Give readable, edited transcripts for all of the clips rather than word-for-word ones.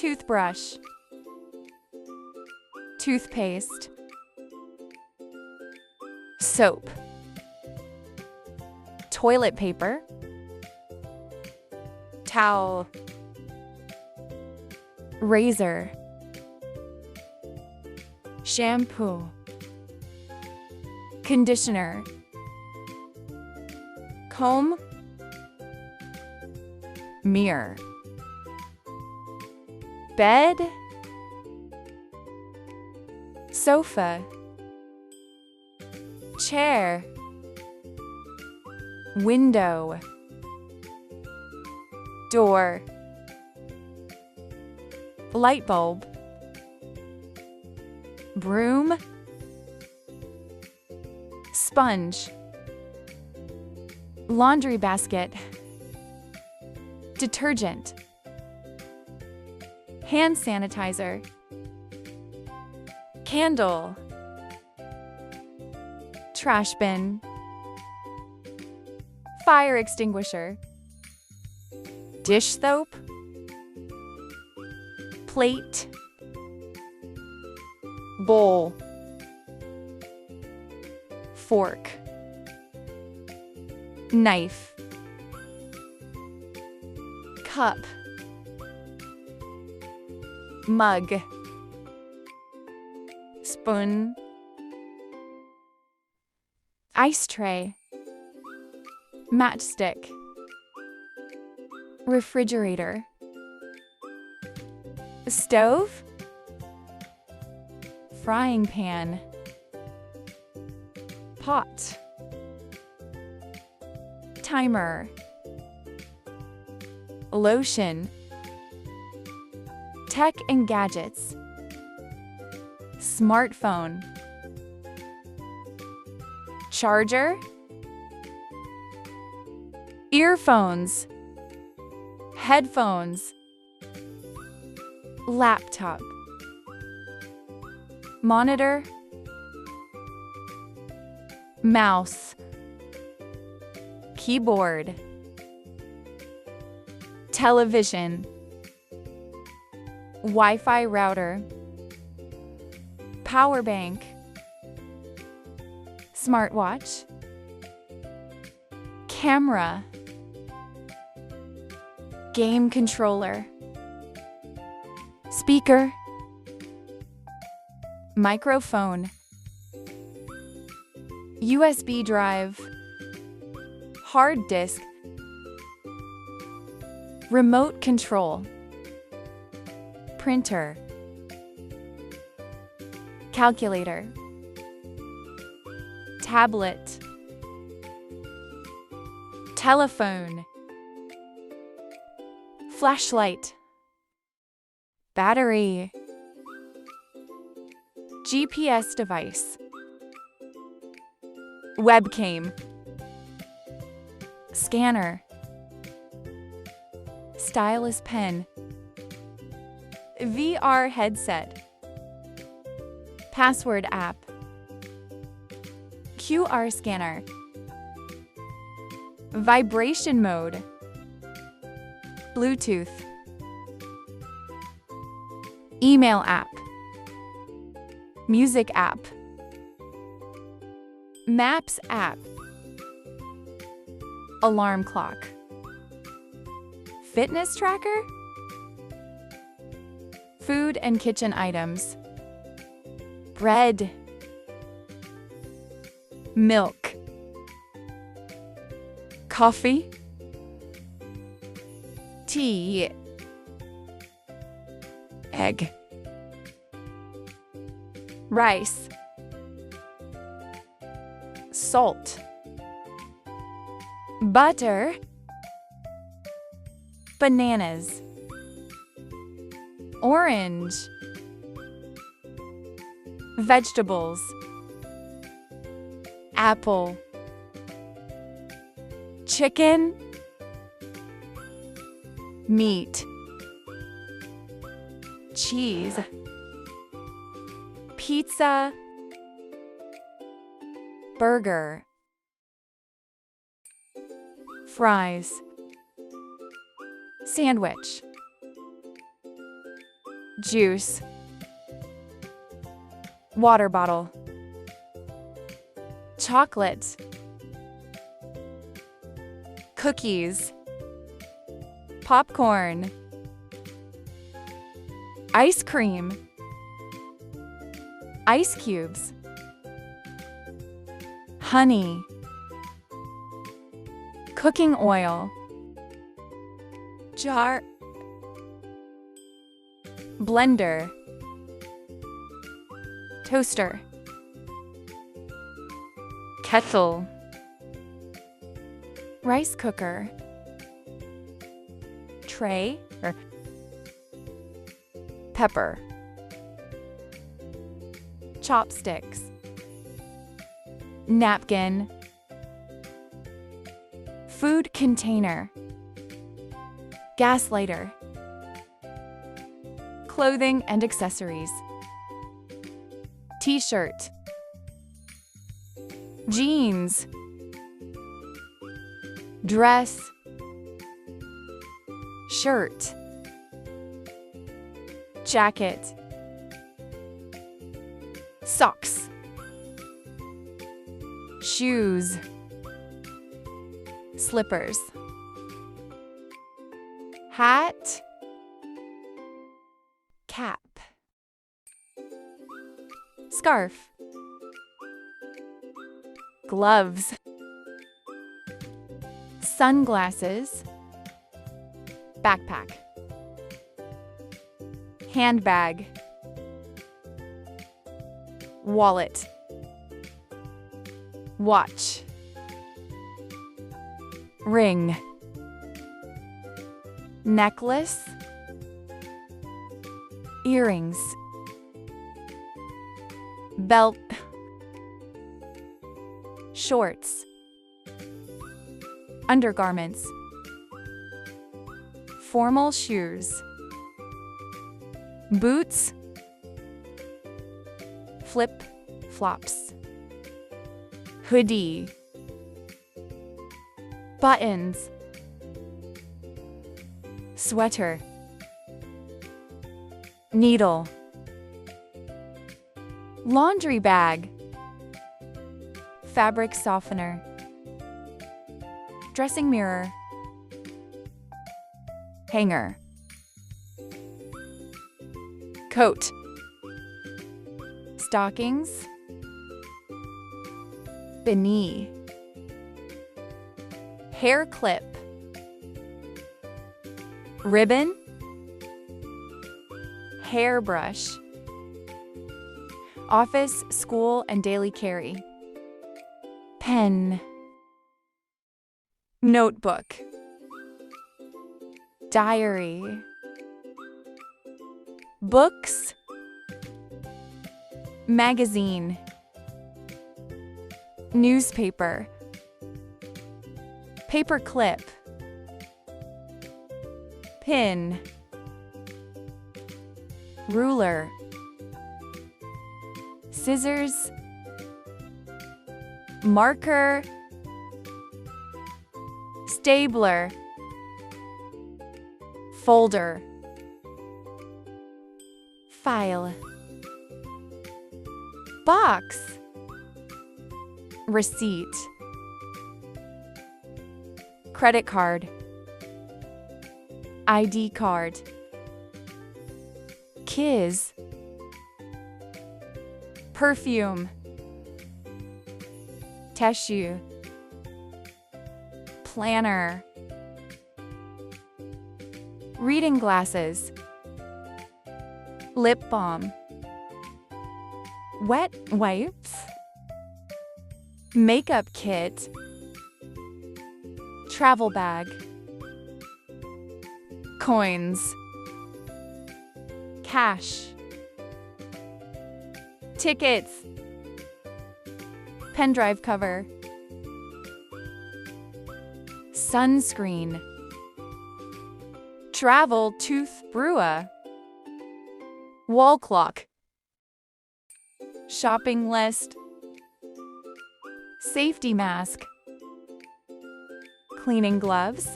toothbrush, toothpaste, soap, toilet paper, towel, razor, shampoo, conditioner, comb, mirror, bed, sofa, chair, window, door, light bulb, broom, sponge, laundry basket, detergent, hand sanitizer, candle, trash bin, fire extinguisher, dish soap, plate, bowl, fork, knife, cup, mug, spoon, ice tray, matchstick, refrigerator, stove, frying pan, pot, timer, lotion, tech and gadgets, smartphone, charger, earphones, headphones, laptop, monitor, mouse, keyboard, television, Wi-Fi router, power bank, smartwatch, camera, game controller, speaker, microphone, USB drive, hard disk, remote control, printer, calculator, tablet, telephone, flashlight, battery, GPS device, webcam, scanner, stylus pen, VR headset, password app, QR scanner, vibration mode, Bluetooth, email app, music app, maps app, alarm clock, fitness tracker, food and kitchen items, bread, milk, coffee, tea, egg, rice, salt, butter, bananas, orange, vegetables, apple, chicken, meat, cheese, pizza, burger, fries, sandwich, Juice. Water bottle. Chocolate. Cookies. Popcorn. Ice cream. Ice cubes. Honey. Cooking oil. Jar. Blender. Toaster. Kettle. Rice cooker. Tray or pepper. Chopsticks. Napkin. Food container. Gas lighter. Clothing and accessories. T-shirt. Jeans. Dress. Shirt. Jacket. Socks. Shoes. Slippers. Hat. Cap. Scarf. Gloves. Sunglasses. Backpack. Handbag. Wallet. Watch. Ring. Necklace. Earrings. Belt. Shorts. Undergarments. Formal shoes. Boots. Flip-flops. Hoodie. Buttons. Sweater. Needle. Laundry bag. Fabric softener. Dressing mirror. Hanger. Coat. Stockings. Beanie. Hair clip. Ribbon. Hairbrush. Office, school, and daily carry. Pen. Notebook. Diary. Books. Magazine. Newspaper. Paper clip. Pin. Ruler. Scissors. Marker. Stapler. Folder. File. Box. Receipt. Credit card. ID card. Kiss. Perfume. Tissue. Planner. Reading glasses. Lip balm. Wet wipes. Makeup kit. Travel bag. Coins. Cash. Tickets. Pen drive cover. Sunscreen. Travel tooth brewer. Wall clock. Shopping list. Safety mask. Cleaning gloves.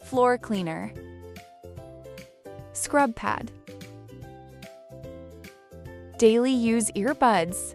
Floor cleaner. Scrub pad. Daily use earbuds.